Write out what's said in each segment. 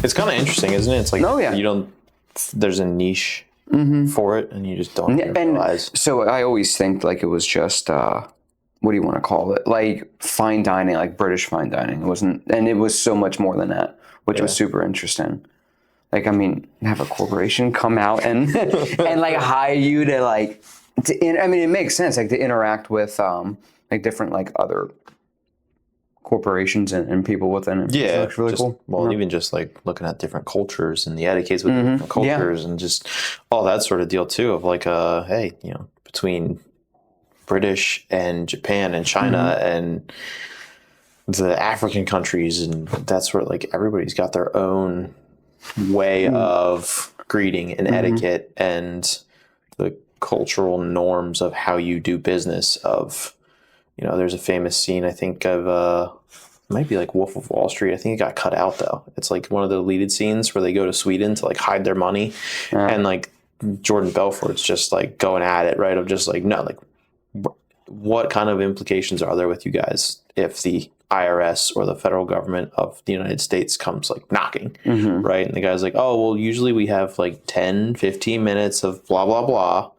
It's kind of interesting, isn't it? It's like, Oh, yeah. there's a niche for it, and you just don't even realize. So I always think like it was just, what do you want to call it? Like fine dining, like British fine dining. It wasn't, and it was so much more than that, which was super interesting. Like, I mean, have a corporation come out and and like hire you to like, I mean, it makes sense, like to interact with like different like other corporations and people within it. Yeah, it's really cool. Well, even just like looking at different cultures and the etiquettes with different cultures and just all that sort of deal too. Of like, hey, between British and Japan and China and the African countries and that's where like everybody's got their own way of greeting and etiquette and the cultural norms of how you do business. Of there's a famous scene I think of it might be like Wolf of Wall Street. I think it got cut out though. It's like one of the deleted scenes where they go to Sweden to like hide their money and like Jordan Belfort's just like going at it, right? Of just like, no, like what kind of implications are there with you guys if the IRS or the federal government of the United States comes like knocking, right? And the guy's like, oh, well, usually we have like 10, 15 minutes of blah, blah, blah,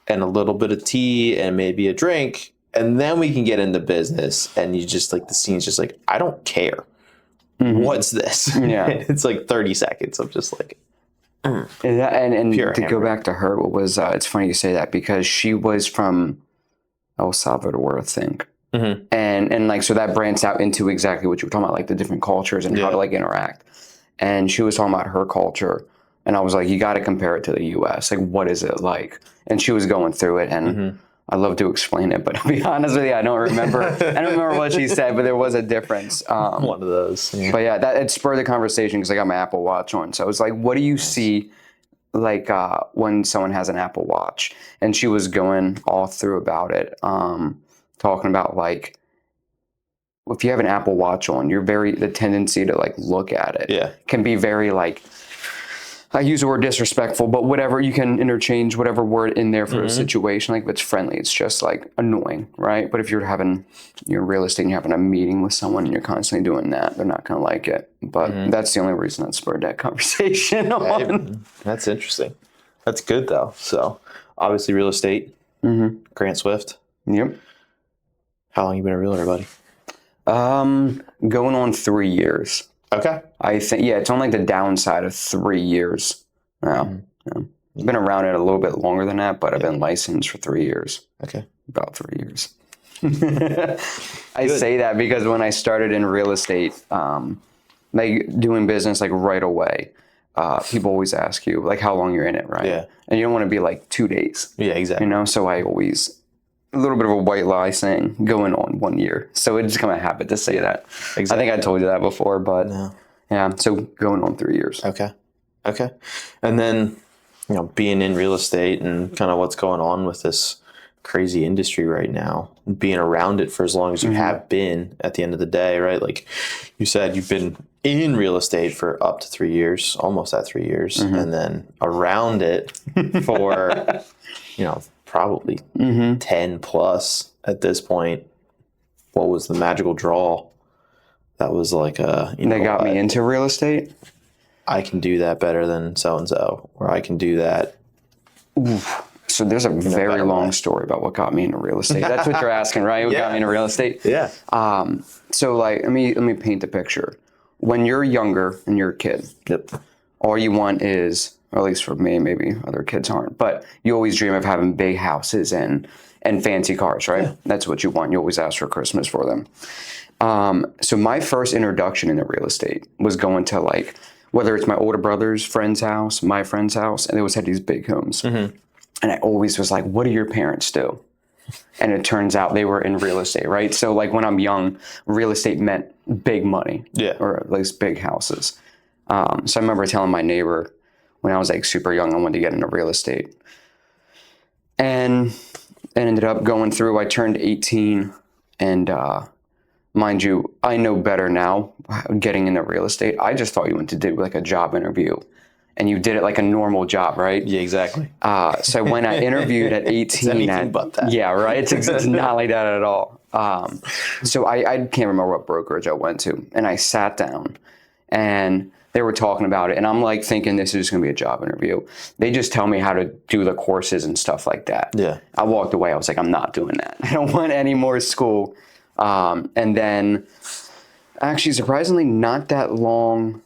and a little bit of tea and maybe a drink, and then we can get into business. And you just like, the scene's just like, I don't care. What's this? Yeah. It's like 30 seconds of just like, and to go back to her, what was, it's funny you say that because she was from El Salvador, I think. And like, so that branched out into exactly what you were talking about, like the different cultures and how to like interact. And she was talking about her culture. And I was like, you got to compare it to the US. Like, what is it like? And she was going through it. And I love to explain it, but to be honest with you, I don't remember. I don't remember what she said, but there was a difference. One of those. Yeah. But yeah, it spurred the conversation because I got my Apple Watch on. So I was like, what do you see like when someone has an Apple Watch? And she was going all through about it. Talking about like, if you have an Apple Watch on, the tendency to like look at it can be very like, I use the word disrespectful, but whatever, you can interchange whatever word in there for a situation. Like if it's friendly, it's just like annoying, right? But if you're in real estate and you're having a meeting with someone and you're constantly doing that, they're not going to like it. But that's the only reason that spurred that conversation on. That's interesting. That's good though. So obviously real estate, Grant Swift. Yep. How long you been a realtor, buddy? Going on 3 years. Okay. I think, it's on like the downside of 3 years now. I've been around it a little bit longer than that, but I've been licensed for 3 years. Okay. About 3 years. I say that because when I started in real estate, like doing business like right away, people always ask you like how long you're in it, right? Yeah. And you don't want to be like 2 days. Yeah, exactly. So I always, a little bit of a white lie saying going on 1 year. So it's become a habit to say that. Exactly. I think I told you that before, but so going on 3 years. Okay. And then, being in real estate and kind of what's going on with this crazy industry right now, being around it for as long as you have been at the end of the day, right? Like you said, you've been in real estate for up to 3 years, almost at 3 years, and then around it for, probably 10 plus at this point. What was the magical draw? That was like that got me into real estate. I can do that better than so-and-so, or I can do that. Oof. So there's a very long story about what got me into real estate. That's what you're asking, right? What got me into real estate? Yeah. So like, let me paint the picture. When you're younger and you're a kid, all you want is, or at least for me, maybe other kids aren't, but you always dream of having big houses and fancy cars, right? Yeah. That's what you want. You always ask for Christmas for them. So my first introduction into real estate was going to like, whether it's my older brother's friend's house, my friend's house, and they always had these big homes. And I always was like, what do your parents do? And it turns out they were in real estate, right? So like when I'm young, real estate meant big money, or at least big houses. So I remember telling my neighbor when I was like super young, I wanted to get into real estate. And ended up going through, I turned 18 and mind you, I know better now getting into real estate. I just thought you went to do like a job interview and you did it like a normal job, right? Yeah, exactly. So when I interviewed at 18, it's anything but that. Yeah, right. It's not like that at all. So I can't remember what brokerage I went to, and I sat down, and they were talking about it, and I'm like thinking this is going to be a job interview. They just tell me how to do the courses and stuff like that. Yeah. I walked away. I was like, I'm not doing that. I don't want any more school. And then actually, surprisingly, not that long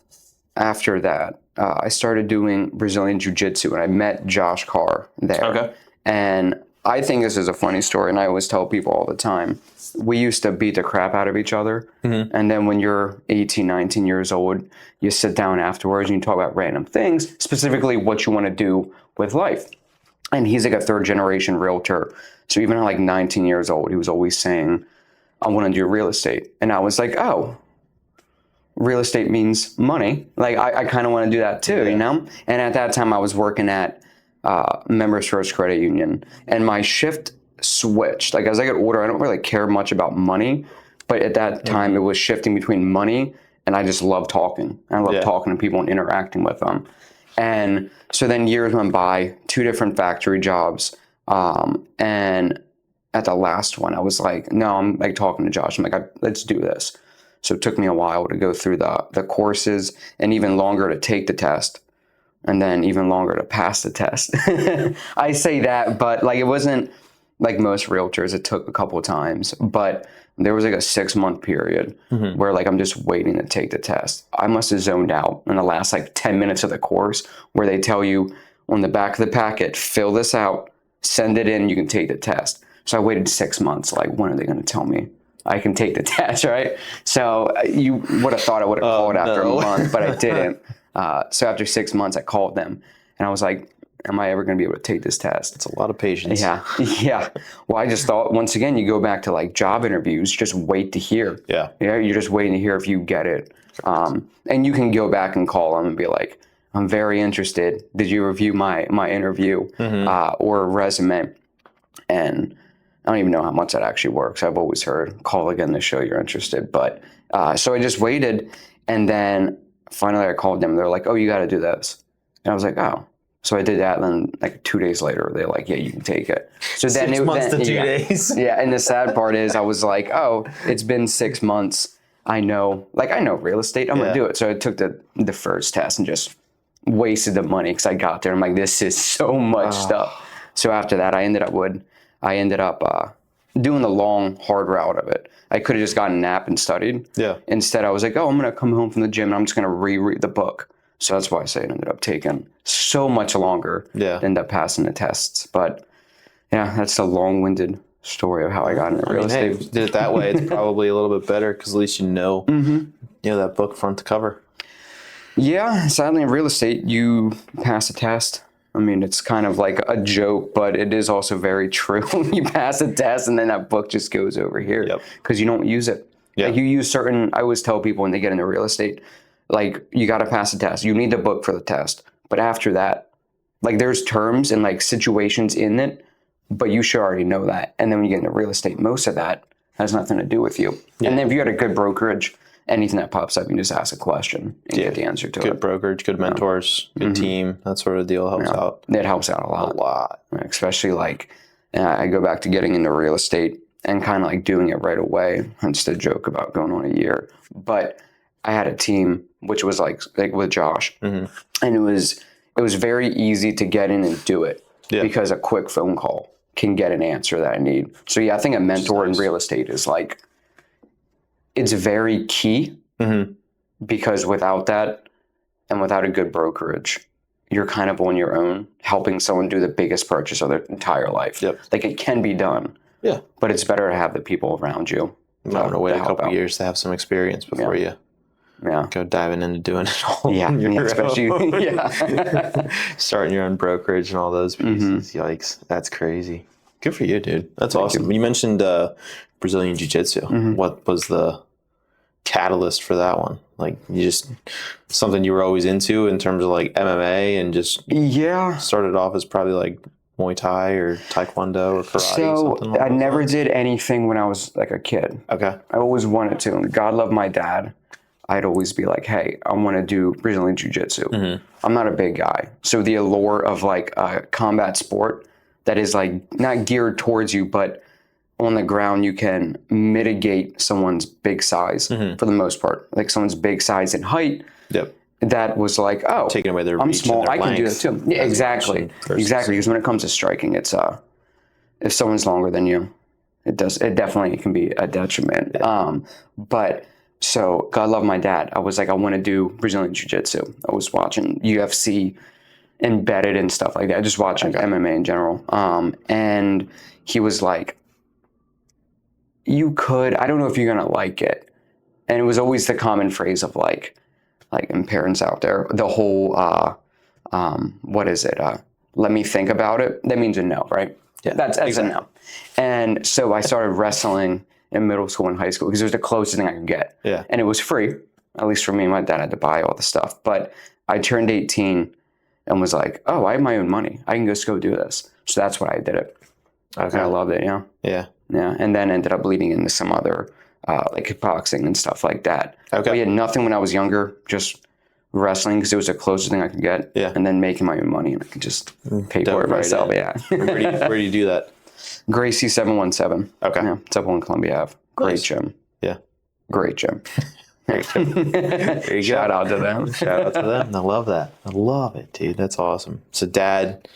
after that, I started doing Brazilian Jiu-Jitsu, and I met Josh Carr there. Okay. And I think this is a funny story, and I always tell people all the time. We used to beat the crap out of each other. Mm-hmm. And then when you're 18, 19 years old, you sit down afterwards and you talk about random things, specifically what you want to do with life. And he's like a third generation realtor. So even at like 19 years old, he was always saying, I want to do real estate. And I was like, oh, real estate means money. Like I kind of want to do that too, you know? And at that time I was working at Members First Credit Union, and my shift switched. Like as I get older, I don't really care much about money, but at that time it was shifting between money, and I just love talking. I love talking to people and interacting with them. And so then years went by, 2 different factory jobs. And at the last one, I was like, no, I'm like talking to Josh. I'm like, let's do this. So it took me a while to go through the courses, and even longer to take the test, and then even longer to pass the test. I say that, but like it wasn't like most realtors. It took a couple of times, but there was like a 6-month period where like I'm just waiting to take the test. I must have zoned out in the last like 10 minutes of the course, where they tell you on the back of the packet, fill this out, send it in, you can take the test. So I waited 6 months. Like, when are they going to tell me I can take the test, right? So you would have thought I would have called after a month, but I didn't. So after 6 months, I called them, and I was like, am I ever going to be able to take this test? It's a lot of patience. Yeah. Yeah. Well, I just thought, once again, you go back to like job interviews, just wait to hear. Yeah. Yeah. You're just waiting to hear if you get it. And you can go back and call them and be like, I'm very interested. Did you review my interview or resume? And I don't even know how much that actually works. I've always heard, call again to show you're interested. But so I just waited, and then finally I called them. They're like, oh, you got to do this. And I was like, oh. So I did that, and then like 2 days later, they're like, yeah, you can take it. So then 6 months to 2 days. Yeah, and the sad part is I was like, oh, it's been 6 months. I know real estate. I'm going to do it. So I took the first test and just wasted the money because I got there. I'm like, this is so much stuff. So after that, I ended up doing the long, hard route of it. I could have just gotten a nap and studied. Yeah. Instead, I was like, oh, I'm going to come home from the gym and I'm just going to reread the book. So that's why I say it ended up taking so much longer to end up passing the tests. But yeah, that's the long-winded story of how I got into real estate. Hey, if you did it that way, it's probably a little bit better because at least you know that book front to cover. Yeah, sadly in real estate, you pass a test. I mean, it's kind of like a joke, but it is also very true. You pass a test and then that book just goes over here because you don't use it. Like you use I always tell people when they get into real estate, like, you got to pass a test. You need the book for the test. But after that, like, there's terms and like situations in it, but you should already know that. And then when you get into real estate, most of that has nothing to do with you. And then if you got a good brokerage, anything that pops up, you just ask a question and get the answer to it. Good brokerage, good mentors, good team, that sort of deal helps out. It helps out a lot. Especially like, I go back to getting into real estate and kind of like doing it right away. Hence the joke about going on a year. But I had a team, which was like with Josh, and it was very easy to get in and do it because a quick phone call can get an answer that I need. So yeah, I think a mentor in real estate is like, it's very key because without that and without a good brokerage, you're kind of on your own helping someone do the biggest purchase of their entire life. Like, it can be done, but it's better to have the people around you. You might want to wait a couple years to have some experience before you go diving into doing it all. Especially starting your own brokerage and all those pieces. Yikes, that's crazy. Good for you, dude. That's awesome. You mentioned Brazilian Jiu-Jitsu. What was the catalyst for that one? Like, you just something you were always into in terms of like MMA, and just started off as probably like Muay Thai or Taekwondo or karate? So I never did anything when I was like a kid. Okay. I always wanted to. And God love my dad. I'd always be like, hey, I want to do Brazilian Jiu-Jitsu. I'm not a big guy. So the allure of like a combat sport that is like not geared towards you, but on the ground you can mitigate someone's big size for the most part. Like someone's big size and height. that was like, oh, taking away their I'm reach small, and their I can do length that too. Yeah, exactly. versus- Exactly. Because when it comes to striking, it's if someone's longer than you, it definitely can be a detriment. But so God love my dad. I was like, I want to do Brazilian Jiu-Jitsu. I was watching UFC embedded and stuff like that. Just watching MMA in general. And he was like, you could, I don't know if you're going to like it. And it was always the common phrase of like, and parents out there, the whole, what is it? Let me think about it. That means a no, right? Yeah, that's exactly. A no. And so I started wrestling in middle school and high school because it was the closest thing I could get. Yeah. And it was free, at least for me. My dad had to buy all the stuff. But I turned 18 and was like, oh, I have my own money. I can just go do this. So that's why I did it. Okay. And I loved it, Yeah. Yeah. And then ended up leading into some other, like kickboxing and stuff like that. Okay. We had nothing when I was younger, just wrestling because it was the closest thing I could get. Yeah. And then making my own money and I could just pay for it myself. Yeah. Where do you do that? Gracie 717. Okay. Yeah. It's up on Columbia Ave. Great gym. Yeah. Great gym. There you Shout go. out to them. Shout out to them. I love that. I love it, dude. That's awesome. So dad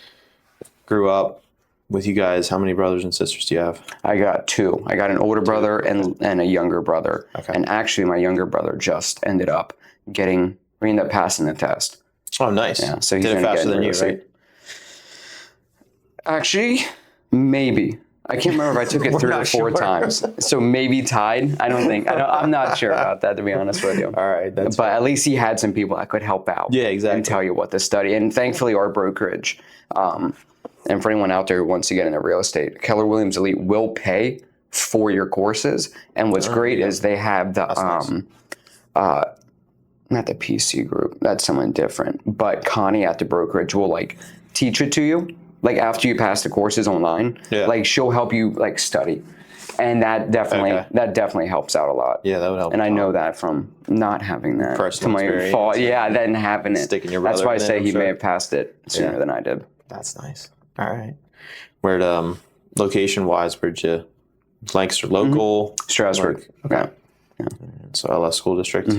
grew up with you guys. How many brothers and sisters do you have? I got two. I got an older brother and a younger brother. Okay. And actually my younger brother just ended up we ended up passing the test. Oh, nice. Yeah. So he's did it gonna faster get than you, into right? Actually, maybe. I can't remember if I took it 3 or 4 times. So maybe tied. I'm not sure about that, to be honest with you. All right. That's But at least he had some people that could help out. Yeah, exactly. And tell you what to study. And thankfully, our brokerage, and for anyone out there who wants to get into real estate, Keller Williams Elite will pay for your courses. And what's great is they have the, not the PC group, that's someone different, but Connie at the brokerage will like teach it to you. Like after you pass the courses online, like she'll help you like study. And that definitely helps out a lot. Yeah, that would help. And I know that from not having that Personal to my own fault. Yeah, then having it. Sticking your That's brother why I in it, say I'm he sure. may have passed it sooner than I did. That's nice. All right. Where'd location wise, where'd you Lancaster local? Strasburg. Okay. So LS school district.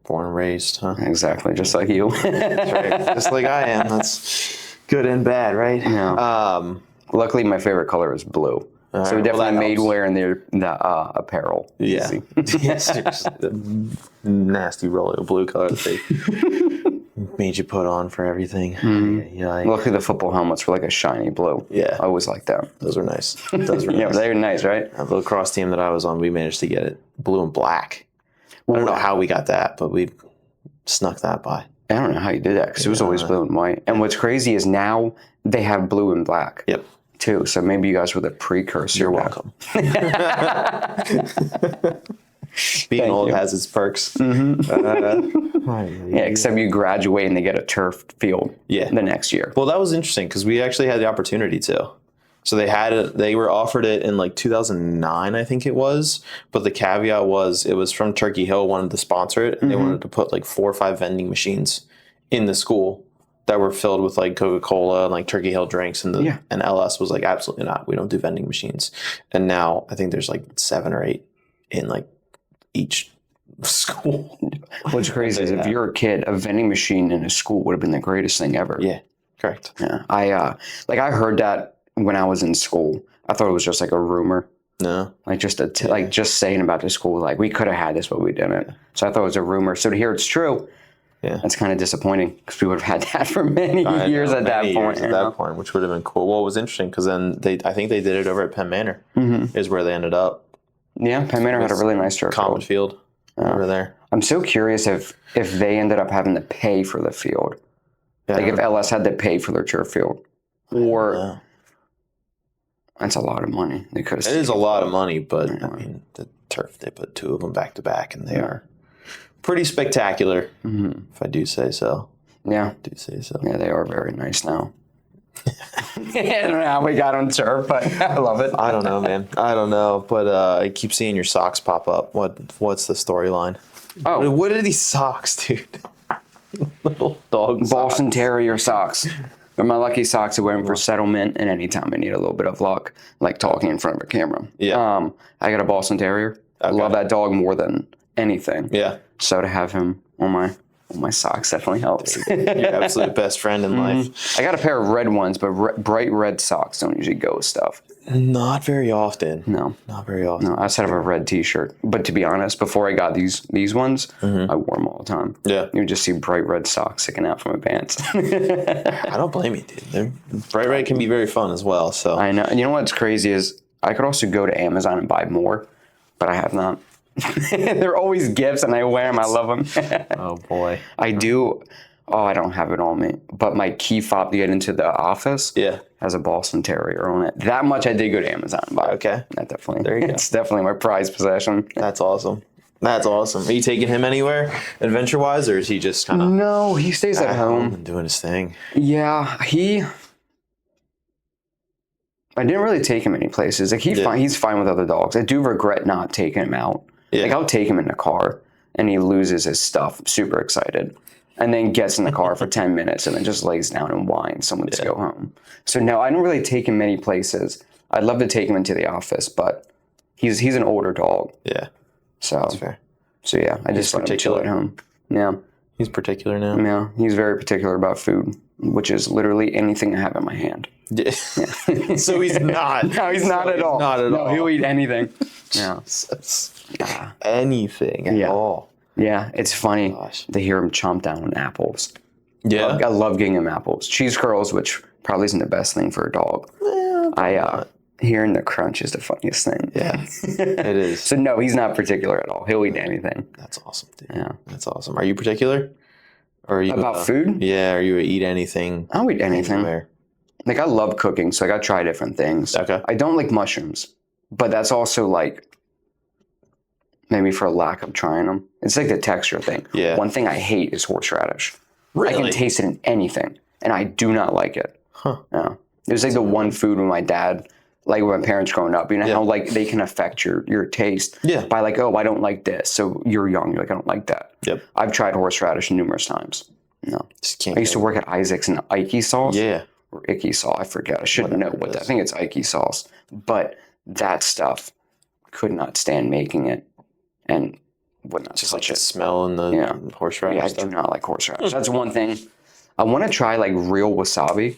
Born and raised, huh? Exactly, just like you. That's right. Just like I am. That's good and bad, right? Yeah. Luckily, my favorite color is blue. So we definitely made wearing the apparel. Yeah. Yes, the nasty roller blue color that they made you put on for everything. Yeah. Luckily, the football helmets were like a shiny blue. Yeah. I always liked them. Those were nice. Those were Yeah, nice. they were nice, right? The lacrosse team that I was on, we managed to get it blue and black. I don't know how we got that, but we snuck that by. I don't know how you did that because it was always blue and white. And what's crazy is now they have blue and black. Yep. Too. So maybe you guys were the precursor. You're welcome. Being old has its perks. Yeah, except you graduate and they get a turf field the next year. Well, that was interesting because we actually had the opportunity to. So they were offered it in like 2009, I think it was. But the caveat was it was from Turkey Hill, wanted to sponsor it. And they wanted to put like 4 or 5 vending machines in the school that were filled with like Coca-Cola and like Turkey Hill drinks. And LS was like, absolutely not. We don't do vending machines. And now I think there's like 7 or 8 in like each school. What's crazy is if you're a kid, a vending machine in a school would have been the greatest thing ever. Yeah, correct. Yeah. I heard that when I was in school. I thought it was just like a rumor. No. Like just like just saying about the school, like we could have had this, but we didn't. So I thought it was a rumor. So to hear it's true, that's kind of disappointing because we would have had that for many years at that point. Which would have been cool. Well, it was interesting because then I think they did it over at Penn Manor is where they ended up. Yeah, Penn Manor had a really nice turf Common field over there. I'm so curious if they ended up having to pay for the field. Yeah, like if LS had to pay for their turf field. Or that's a lot of money. They could have. It is a lot of money, but I mean the turf, they put 2 of them back to back and they are pretty spectacular, if I do say so. Yeah. I do say so. Yeah, they are very nice now. I don't know how we got on turf, but I love it. I don't know, man. I don't know, but I keep seeing your socks pop up. What's the storyline? Oh, what are these socks, dude? Little dog Boston Terrier socks. They're my lucky socks. I wear them for settlement and anytime I need a little bit of luck, like talking in front of a camera. Yeah. I got a Boston Terrier. I love that dog more than anything. Yeah. So to have him on my My socks definitely helps. Your absolute best friend in life. I got a pair of red ones, but bright red socks don't usually go with stuff. Not very often. No. Not very often. No, I just have a red t-shirt. But to be honest, before I got these ones, I wore them all the time. Yeah. You would just see bright red socks sticking out from my pants. I don't blame you, dude. Bright red can be very fun as well. So I know. And you know what's crazy is I could also go to Amazon and buy more, but I have not. They're always gifts, and I wear them. I love them. oh boy, I do. Oh, I don't have it on me, but my key fob to get into the office has a Boston Terrier on it. That much I did go to Amazon and buy. Okay, that definitely. There you go. It's definitely my prized possession. That's awesome. That's awesome. Are you taking him anywhere adventure wise, or is he just kind of? No, he stays at home and doing his thing. Yeah, I didn't really take him any places. Like he's fine with other dogs. I do regret not taking him out. Yeah. Like I'll take him in the car and he loses his stuff. Super excited. And then gets in the car for 10 minutes and then just lays down and whines someone to go home. So no, I don't really take him many places. I'd love to take him into the office, but he's an older dog. Yeah. So that's fair. So yeah, I just let him chill at home. Yeah. He's particular now. Yeah. He's very particular about food, which is literally anything I have in my hand. Yeah. So he's not. No, he's not at all. Not at all. No, he'll eat anything. Yeah. Anything at all. Yeah, it's funny to hear him chomp down on apples. Yeah. I love getting him apples. Cheese curls, which probably isn't the best thing for a dog. Hearing the crunch is the funniest thing. Yeah, it is. So no, he's not particular at all. He'll eat anything. That's awesome, dude. Yeah. That's awesome. Are you particular? Or are you about food? Yeah, are you eat anything? I'll eat anything. Anywhere? Like I love cooking, so I gotta try different things. Okay. I don't like mushrooms, but that's also like maybe for a lack of trying them. It's like the texture thing. Yeah. One thing I hate is horseradish. Really? I can taste it in anything, and I do not like it. Huh. Yeah. It was like the one food when my dad, like with my parents growing up, you know how like they can affect your taste by like, oh, I don't like this. So you're young, you're like, I don't like that. Yep. I've tried horseradish numerous times. No. Just can't I used to work at Isaac's and Ike sauce. Yeah. Or Icky sauce. I forget. I should know what that. I think it's Ike sauce. But that stuff could not stand making it and would not just like touch the it. smell and the horseradish. Yeah, I do not like horseradish. That's one thing. I want to try like real wasabi.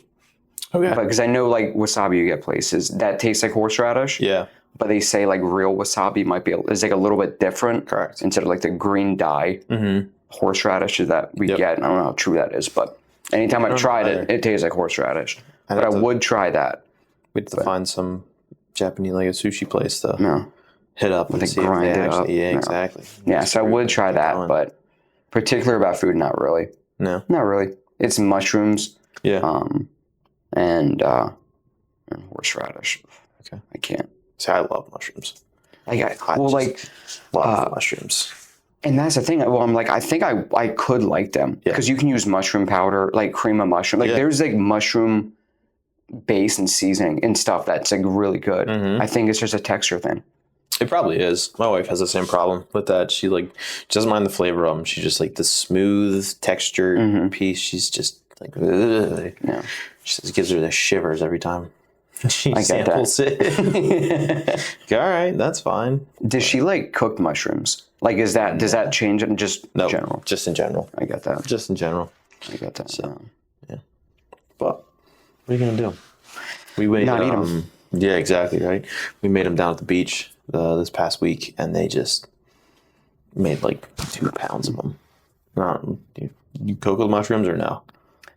Okay. Because I know like wasabi you get places that taste like horseradish. Yeah. But they say like real wasabi might be is like a little bit different. Correct. Instead of like the green dye horseradish that we get. I don't know how true that is, but anytime I've tried it, it tastes like horseradish. But I would try that. We'd have to find some Japanese, like a sushi place to hit up and see grind if they it actually, up. yeah, exactly. Yeah, so I would try that, but particular about food, not really. No. Not really. It's mushrooms. Yeah. And horseradish. Okay. I can't. See, I love mushrooms. Love mushrooms. And that's the thing. Well, I'm like, I think I could like them because you can use mushroom powder, like cream of mushroom. Like there's like mushroom base and seasoning and stuff that's like really good. I think it's just a texture thing. It probably is. My wife has the same problem with that. She doesn't mind the flavor of them. She just like the smooth textured piece. She's just like, ugh. Yeah. She says it gives her the shivers every time she I get samples it. All right, that's fine. Does she like cooked mushrooms? Like, does that change in just general? Just in general. I get that. Just in general. I get that. So, yeah. But what are you gonna do? We made not eat them. Yeah, exactly right. We made them down at the beach this past week, and they just made like 2 pounds of them. You cook with mushrooms or no?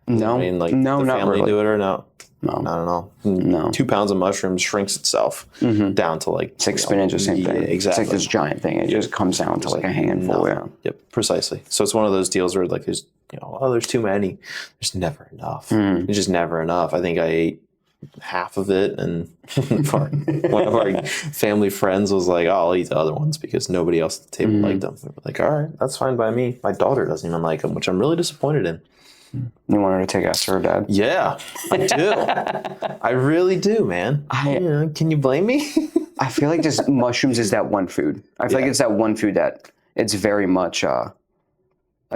No, I mean, like no, the not family really. do it or no? No, not at all. No, 2 pounds of mushrooms shrinks itself down to like it's like spinach or same thing. Exactly. It's like this giant thing. It just comes down to like a handful. Yeah. Yep, precisely. So it's one of those deals where like there's there's too many. There's never enough. There's just never enough. I think I ate half of it, and one of our family friends was like, "Oh, I'll eat the other ones because nobody else at the table liked them." We were like, "All right, that's fine by me." My daughter doesn't even like them, which I'm really disappointed in. You want her to take after her dad? Yeah, I do. I really do, man. Can you blame me? I feel like just mushrooms is that one food. I feel like it's that one food that it's very much a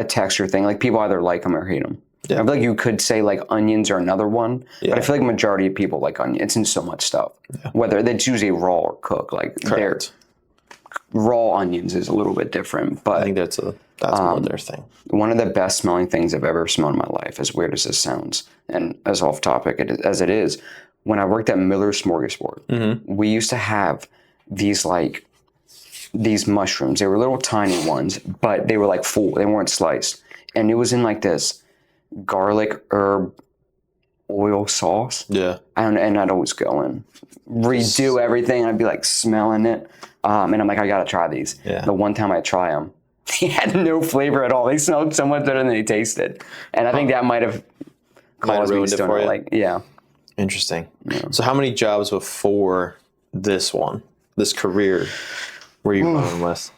texture thing. Like people either like them or hate them. Yeah. I feel like you could say like onions are another one, but I feel like majority of people like onions. It's in so much stuff. Yeah. Whether it's usually raw or cooked. Like raw onions is a little bit different, but I think that's That's more their thing. One of the best smelling things I've ever smelled in my life, as weird as this sounds, and as off topic as it is, when I worked at Miller's Smorgasbord, we used to have these mushrooms. They were little tiny ones, but they were like full. They weren't sliced. And it was in like this garlic herb oil sauce. Yeah. And I'd always go and redo everything. I'd be like smelling it. And I'm like, I got to try these. Yeah. The one time I try them, they had no flavor at all. They smelled so much better than they tasted. And I think that might have caused me to for you. like, yeah. Interesting. Yeah. So how many jobs before this career, were you running with?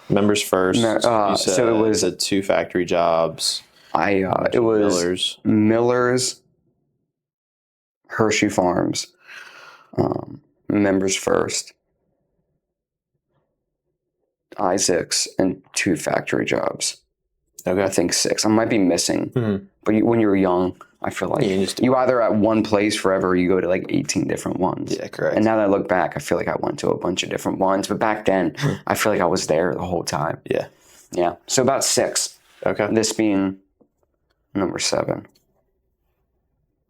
Members First. You said, so it was 2 factory jobs. It was Miller's, Hershey Farms, Members First, Isaac's, and 2 factory jobs. Okay. I think 6. I might be missing. But when you're young, I feel like you either at one place forever or you go to like 18 different ones. Yeah, correct. And now that I look back, I feel like I went to a bunch of different ones. But back then, I feel like I was there the whole time. Yeah. Yeah. So about 6. Okay. This being number 7.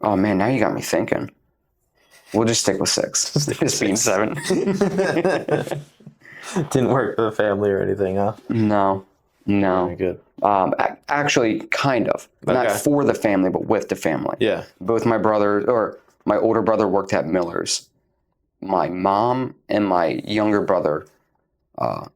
Oh, man, now you got me thinking. We'll just stick with 6. This being 7. Didn't work for the family or anything, huh? No. Very good. Actually, kind of. Okay. Not for the family, but with the family. Yeah. Both my older brother worked at Miller's. My mom and my younger brother, I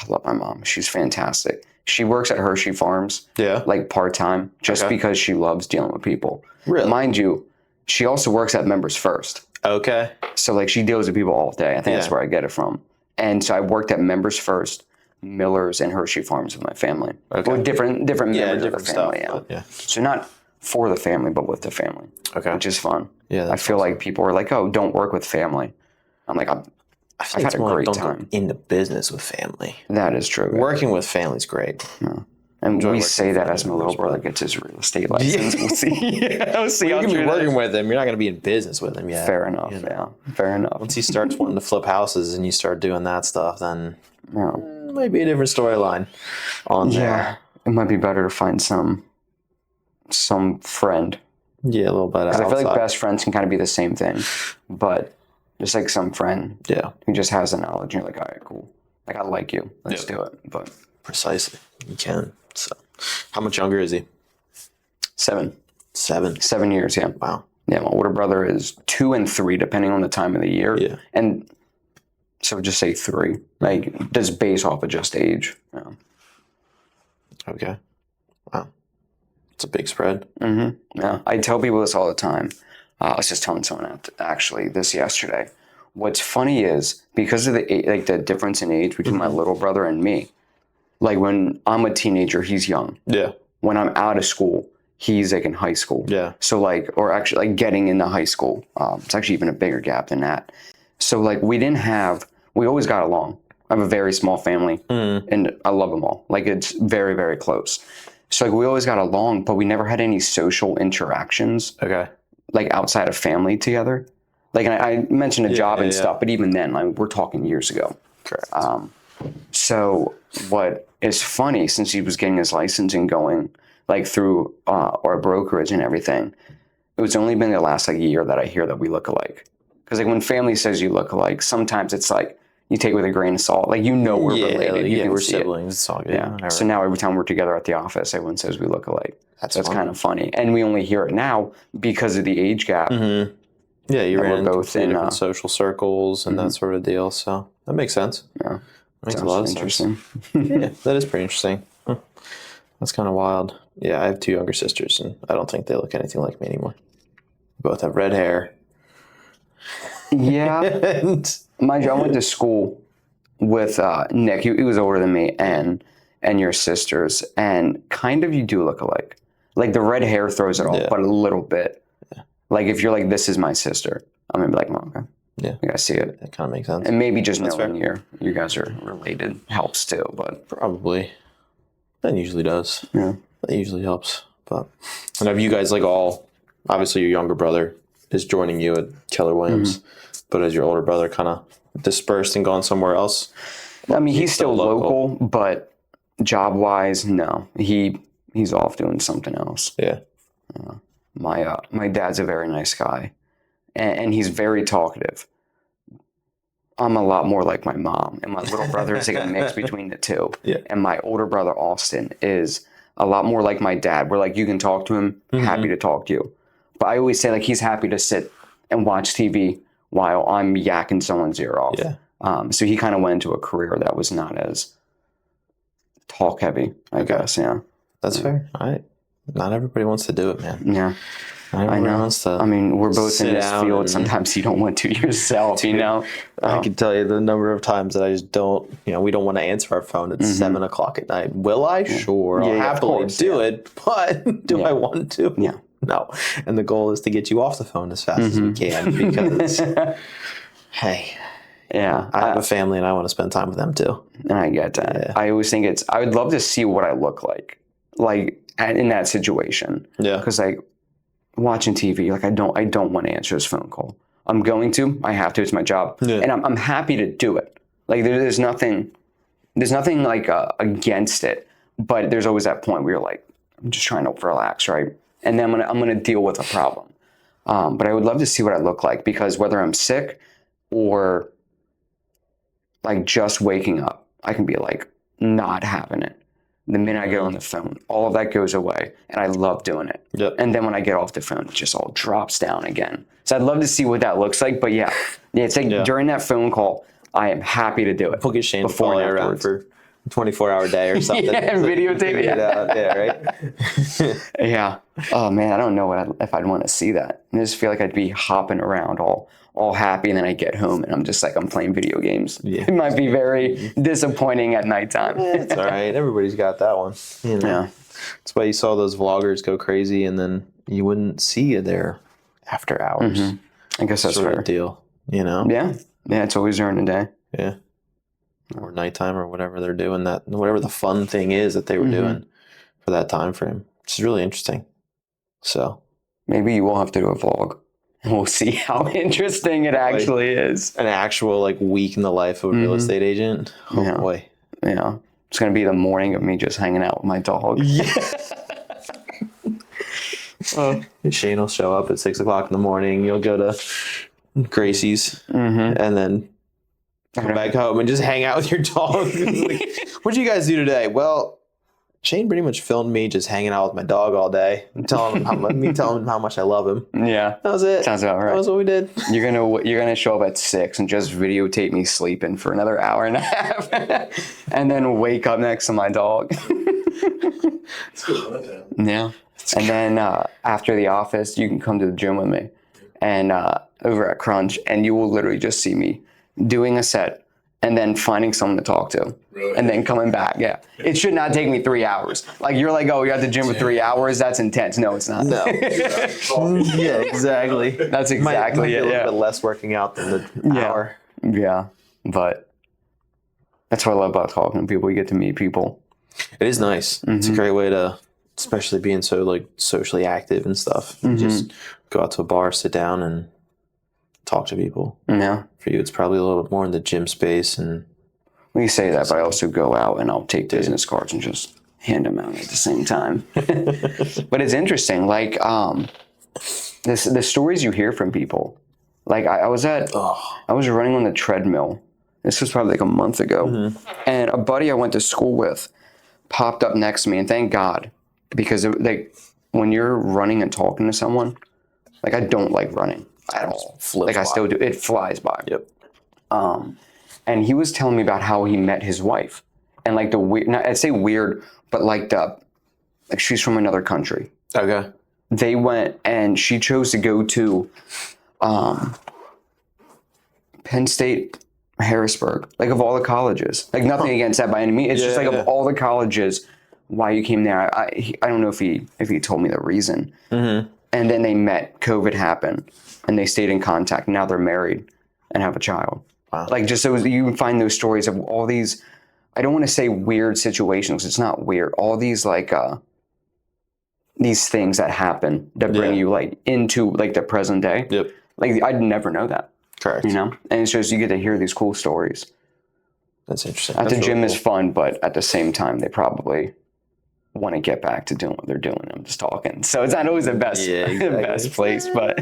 love my mom. She's fantastic. She works at Hershey Farms. Yeah. Like part-time, just because she loves dealing with people. Really? Mind you, she also works at Members First. Okay. So like she deals with people all day. I think that's where I get it from. And so I worked at Members First, Miller's, and Hershey Farms with my family. Okay. With different members of the family. Stuff, yeah. So not for the family, but with the family. Okay. Which is fun. Yeah. I feel like people are like, "Oh, don't work with family." I'm like, I've had a great time. Go into business with family. That is true. Working with family is great. Yeah. And we say that as my little brother gets his real estate license. We'll see. We'll see. You can be working with him. You're not going to be in business with him yet. Fair enough. Yeah. Fair enough. Once he starts wanting to flip houses and you start doing that stuff, then it might be a different storyline on there. Yeah. It might be better to find some friend. Yeah, a little bit. Because I feel like best friends can kind of be the same thing, but just like some friend. Yeah. Who just has the knowledge. And you're like, all right, cool. Like, I like you. Let's do it. But precisely. You can. So, how much younger is he? 7. 7. 7 years, yeah. Wow. Yeah, my older brother is 2 and 3, depending on the time of the year. Yeah. And so just say 3. Like, just based off of just age. Yeah. Okay. Wow. It's a big spread. Mm-hmm. Yeah. I tell people this all the time. I was just telling someone actually this yesterday. What's funny is because of the difference in age between my little brother and me. Like when I'm a teenager, he's young. Yeah. When I'm out of school, he's like in high school. Yeah. So or actually like getting into high school. It's actually even a bigger gap than that. So like we always got along. I have a very small family and I love them all. Like it's very, very close. So like we always got along, but we never had any social interactions. Okay. Like outside of family together. Like I mentioned a job and stuff, but even then, like we're talking years ago. Correct. So what is funny, since he was getting his license and going like through our brokerage and everything, it was only been the last like year that I hear that we look alike. Because like when family says you look alike, sometimes it's like you take it with a grain of salt. Like we're related. We're siblings. It's all good. Yeah. So now every time we're together at the office, everyone says we look alike. That's kind of funny. And we only hear it now because of the age gap. Mm-hmm. Yeah, you ran both in different social circles and that sort of deal. So that makes sense. Yeah. Makes a lot of sense. Yeah, that is pretty interesting. Huh. That's kind of wild. Yeah, I have 2 younger sisters, and I don't think they look anything like me anymore. Both have red hair. Yeah. Mind you, I went to school with Nick. He was older than me, and your sisters, and kind of you do look alike. Like the red hair throws it off, but a little bit. Yeah. Like if you're like, this is my sister, I'm gonna be like, oh, okay. Yeah, I see it. That kind of makes sense. And maybe just knowing you guys are related helps too, but probably that usually does. Yeah, that usually helps. But and have you guys like all? Obviously, your younger brother is joining you at Keller Williams, but has your older brother kind of dispersed and gone somewhere else? I mean, he's still local, but Job wise, no. He's off doing something else. Yeah. My dad's a very nice guy, and he's very talkative. I'm a lot more like my mom, and my little brother is like a mix between the two. Yeah. And my older brother Austin is a lot more like my dad. Where like you can talk to him, happy to talk to you. But I always say like he's happy to sit and watch TV while I'm yakking someone's ear off. Yeah. So he kind of went into a career that was not as talk heavy, I guess. Yeah. That's fair. All right. Not everybody wants to do it, man. Yeah. I know. I mean, we're both in this field. Sometimes you don't want to yourself, you know? I can tell you the number of times that I just don't, we don't want to answer our phone at 7 o'clock at night. Will I? Sure. I'll happily do it, but do I want to? Yeah. No. And the goal is to get you off the phone as fast as we can because, hey, yeah, I have a family and I want to spend time with them too. And I get that. Yeah. I always think I would love to see what I look like in that situation. Yeah. Because like watching TV, like I don't want to answer this phone call. I'm going to. I have to. It's my job, and I'm happy to do it. Like there's nothing like against it, but there's always that point where you're like, I'm just trying to relax, right? And then I'm gonna deal with a problem. But I would love to see what I look like because whether I'm sick or like just waking up, I can be like not having it. The minute I get on the phone, all of that goes away, and I love doing it. Yep. And then when I get off the phone, it just all drops down again. So I'd love to see what that looks like. But yeah, it's like during that phone call, I am happy to do it. We'll get Shane to follow you around for a 24-hour day or something. And videotape it. Yeah, right? Yeah. Oh, man, I don't know if I'd want to see that. I just feel like I'd be hopping around all happy, and then I get home, and I'm just like, I'm playing video games. Yeah. It might be very disappointing at nighttime. It's all right. Everybody's got that one. Yeah. That's why you saw those vloggers go crazy, and then you wouldn't see you there after hours. I guess that's sort fair. of deal, Yeah. Yeah, it's always during the day. Yeah. Or nighttime or whatever they're doing, whatever the fun thing is that they were doing for that time frame. Which is really interesting. So maybe you will have to do a vlog. And we'll see how interesting it actually is. An actual week in the life of a real estate agent. Oh boy. Yeah. It's going to be the morning of me just hanging out with my dog. Yeah. Shane will show up at 6 o'clock in the morning. You'll go to Gracie's and then come back home and just hang out with your dog. What'd you guys do today? Well, Shane pretty much filmed me just hanging out with my dog all day and telling him how much I love him. Yeah. That was it. Sounds about right. That was what we did. You're gonna show up at 6 and just videotape me sleeping for another hour and a half and then wake up next to my dog. Yeah. And then after the office, you can come to the gym with me and over at Crunch, and you will literally just see me doing a set and then finding someone to talk to. Really? And then coming back. Yeah. It should not take me 3 hours. Like you're like, oh, you're at the gym for 3 hours. That's intense. No, it's not. No. Yeah, exactly. That's exactly it. A little bit less working out than the hour. Yeah. But that's what I love about talking to people. You get to meet people. It is nice. It's a great way to, especially being so socially active and stuff. You just go out to a bar, sit down and talk to people. Yeah. For you, it's probably a little bit more in the gym space. And we say that, but I also go out and I'll take business cards and just hand them out at the same time. But it's interesting, the stories you hear from people. Like I was running on the treadmill. This was probably like a month ago, and a buddy I went to school with popped up next to me, and thank God, because when you're running and talking to someone, I don't like running at all. I still do. It flies by. Yep. And he was telling me about how he met his wife, and the weird. I'd say weird, but she's from another country. Okay. They went, and she chose to go to Penn State, Harrisburg. Of all the colleges, nothing against that by any means. It's just of all the colleges, why you came there. I don't know if he told me the reason. And then they met. COVID happened. And they stayed in contact. Now they're married and have a child. Wow. Just so you find those stories of all these, I don't want to say weird situations. It's not weird. All these these things that happen that bring you into the present day. Yep. I'd never know that. Correct. And it's just, you get to hear these cool stories. That's interesting. At the That's gym really is fun, but at the same time, they probably want to get back to doing what they're doing. I'm just talking. So it's not always the best, exactly. best place, but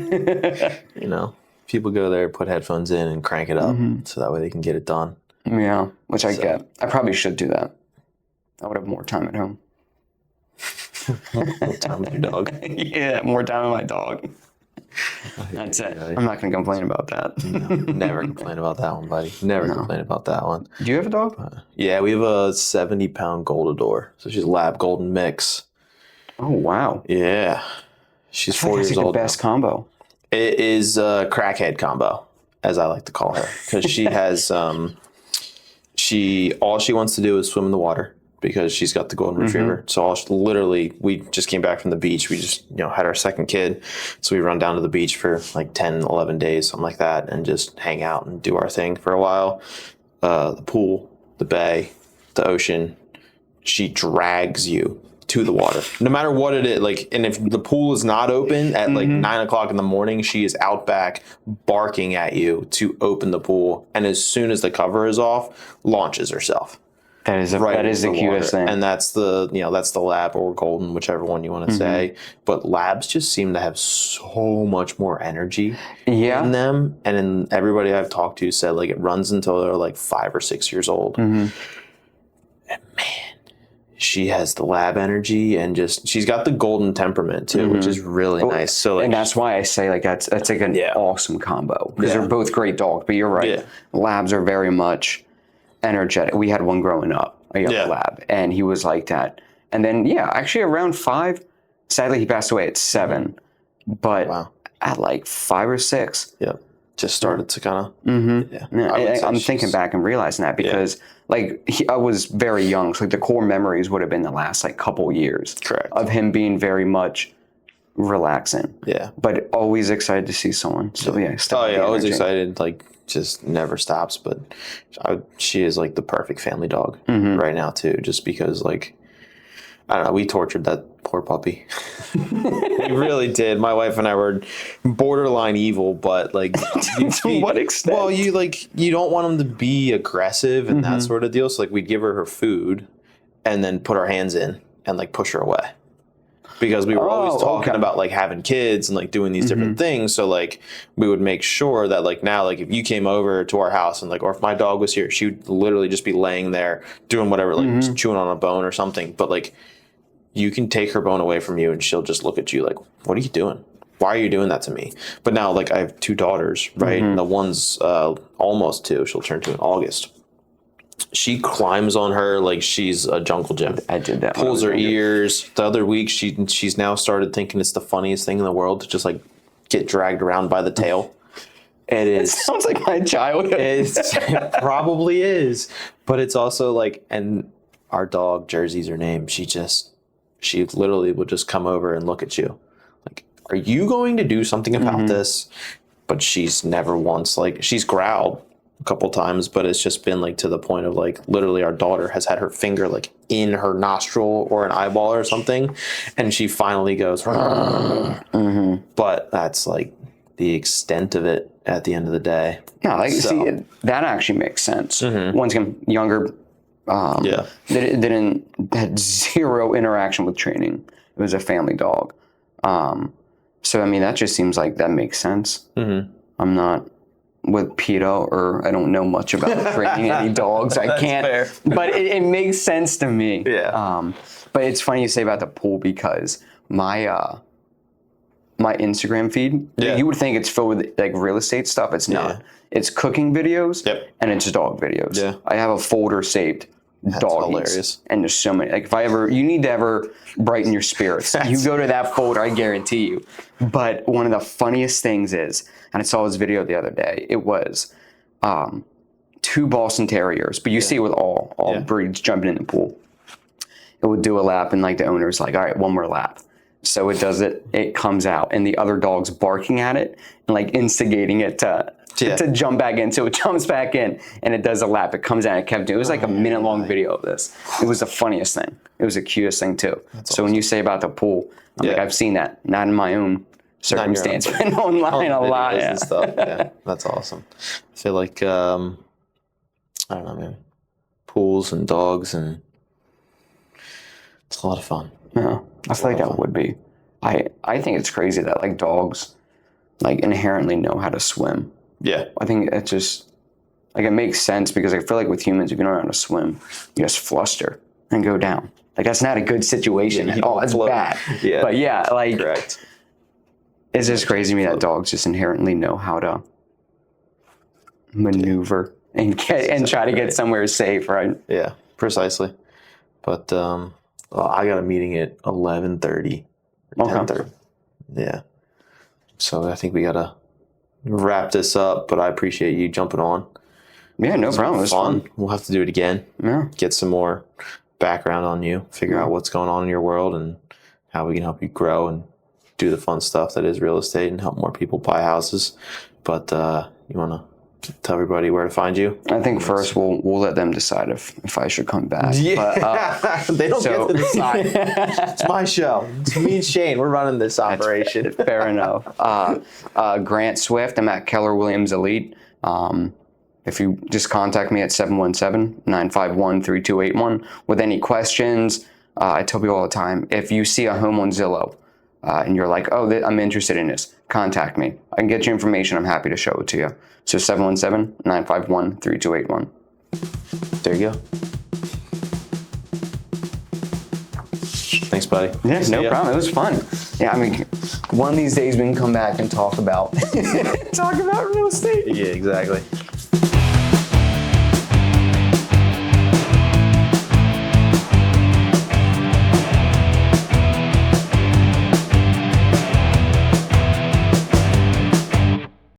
You know, people go there, put headphones in, and crank it up, so that way they can get it done. yeah, which I get. I probably should do that. I would have more time at home. More time with your dog. Yeah, more time with my dog. That's it. I'm not going to complain about that. No, never complain about that one, buddy. Never complain about that one. Do you have a dog? Yeah, we have a 70-pound Goldador. So she's a lab golden mix. Oh, wow. Yeah. She's 4 years old. The best combo. It is a crackhead combo, as I like to call her, because she has all she wants to do is swim in the water because she's got the golden retriever. So literally, we just came back from the beach. We just had our second kid, so we run down to the beach for like 10, 11 days, something like that, and just hang out and do our thing for a while. The pool, the bay, the ocean. She drags you to the water, no matter what it is. Like, and if the pool is not open at like 9 o'clock in the morning, she is out back barking at you to open the pool. And as soon as the cover is off, launches herself. That is the cutest thing. And that's the lab or golden, whichever one you want to say. But labs just seem to have so much more energy in them. And in everybody I've talked to said like it runs until they're like 5 or 6 years old. And man, she has the lab energy and she's got the golden temperament too, which is really nice. So like, and that's why I say like that's like an awesome combo because they're both great dogs. But you're right, labs are very much energetic. We had one growing up, a young lab, and he was like that. And then actually around 5, sadly he passed away at 7, but at like 5 or 6, just started to kind of. I'm thinking back and realizing that because like I was very young, so like the core memories would have been the last like couple years of him being very much relaxing. But always excited to see someone. So always excited. Like just never stops. But she is like the perfect family dog right now too. Just because like I don't know, we tortured that poor puppy. We really did. My wife and I were borderline evil, but like to what extent? Well, you don't want him to be aggressive and that sort of deal. So like we'd give her food and then put our hands in and like push her away. Because we were always talking about like having kids and like doing these different things. So like we would make sure that like now, like if you came over to our house and like, or if my dog was here, she would literally just be laying there doing whatever, like just chewing on a bone or something. But like you can take her bone away from you and she'll just look at you like, what are you doing? Why are you doing that to me? But now like I have 2 daughters, right? And the one's almost 2. She'll turn 2 in August. She climbs on her like she's a jungle gym. I did that. Pulls her ears. The other week, she's now started thinking it's the funniest thing in the world to just like get dragged around by the tail. It sounds like my childhood. It probably is, but it's also like, and our dog Jersey's her name. She literally will just come over and look at you, like, are you going to do something about this? But she's never once like she's growled a couple times, but it's just been like to the point of like literally our daughter has had her finger like in her nostril or an eyeball or something, and she finally goes but that's like the extent of it at the end of the day. No, like see, that actually makes sense. Once again, younger, didn't had 0 interaction with training. It was a family dog. So I mean that just seems like that makes sense. I'm not with PETA, or I don't know much about training any dogs. I can't, fair. But it makes sense to me. But it's funny you say about the pool because my Instagram feed, you would think it's filled with like real estate stuff. It's not. It's cooking videos and it's dog videos. I have a folder saved. Doggies. And there's so many. Like if you need to ever brighten your spirits, you go to that folder, I guarantee you. But one of the funniest things is, and I saw this video the other day, it was 2 Boston Terriers, but you see it with all breeds jumping in the pool. It would do a lap and like the owner's like, all right, one more lap. So it does it, it comes out and the other dog's barking at it and like instigating it to jump back in. So it jumps back in and it does a lap. It comes out and it kept doing it. Was like a minute-long video of this. It was the funniest thing. It was the cutest thing too. That's awesome. When you say about the pool, I'm like, I've seen that. Not in my own circumstance, but online a lot. And stuff. Yeah, that's awesome. I feel like, I don't know, man. pools and dogs, and it's a lot of fun. Yeah, I feel like that would be. I think it's crazy that like dogs like inherently know how to swim. Yeah. I think it just like it makes sense because I feel like with humans, if you don't know how to swim, you just fluster and go down. Like that's not a good situation at all. It's bad. Yeah. But yeah, like Correct. it's just crazy to me that dogs just inherently know how to maneuver and try to get somewhere safe, right? Yeah, precisely. But I got a meeting at 11:30 or 10:30. Yeah. So I think we gotta wrap this up. But I appreciate you jumping on. Yeah, no problem. It was fun. We'll have to do it again. Yeah. Get some more background on you. Figure out what's going on in your world and how we can help you grow and do the fun stuff that is real estate and help more people buy houses. But you want to tell everybody where to find you? I think first we'll let them decide if I should come back. Yeah, but, they don't get to decide. It's my show. It's me and Shane. We're running this operation. Fair enough. Grant Swift. I'm at Keller Williams Elite. If you just contact me at 717-951-3281 with any questions. I tell people all the time, if you see a home on Zillow and you're like, oh, I'm interested in this, contact me. I can get you information. I'm happy to show it to you. So 717-951-3281. There you go. Thanks, buddy. Yeah, no problem. It was fun. Yeah, I mean, one of these days we can come back and talk about real estate. Yeah, exactly.